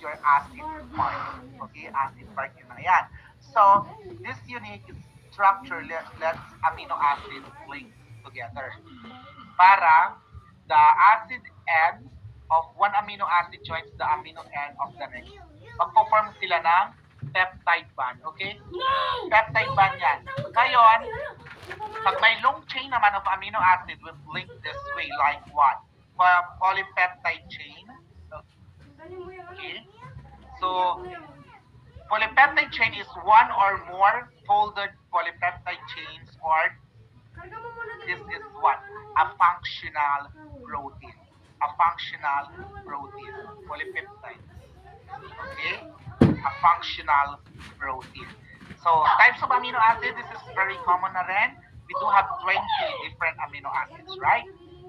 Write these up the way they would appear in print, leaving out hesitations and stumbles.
your acid part. Okay, acid part yun na yan. So, this unique structure lets amino acid link together para the acid end of one amino acid joins the amino end of the next. Magpo-form sila ng peptide bond. Okay? Peptide bond yan. Ngayon, pag may long chain naman of amino acid will link this way like what? Polypeptide chain. Okay? So, polypeptide chain is one or more folded polypeptide chains, or this is what? A functional protein. A functional protein. Polypeptide. Okay? A functional protein. So, types of amino acid, this is very common na rin. We do have 20 different amino acids, right?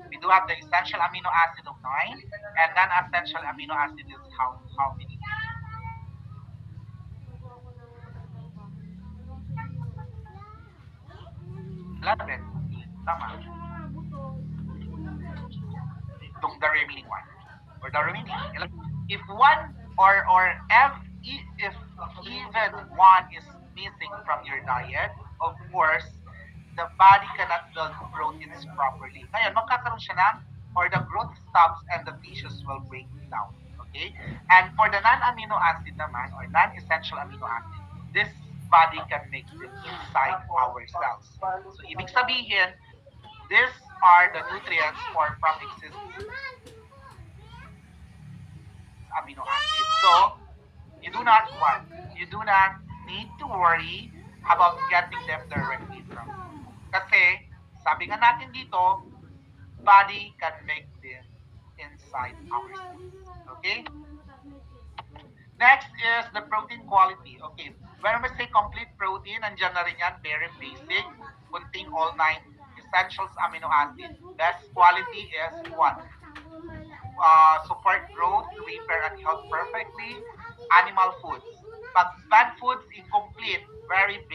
We do have the essential amino acid of 9, and non-essential amino acid is how many? 11. Tama. The remaining one. Or the remaining 11. If one if even one is missing from your diet, of course, the body cannot build proteins properly. Ngayon, magkakaroon siya ng, or the growth stops and the tissues will break down. Okay? And for the non-amino acid naman, or non-essential amino acid, this body can make them inside our cells. So, ibig sabihin, these are the nutrients for from existing amino acid. So, you do not need to worry about getting them directly from food. Kasi, sabi nga natin dito, body can make them inside our cells. Okay? Next is the protein quality. Okay, when we say complete protein, nandiyan na rin yan, very basic, contain all 9 essentials amino acid. Best quality is what? Support growth, repair, and health perfectly. Animal foods. Pag plant foods, incomplete, very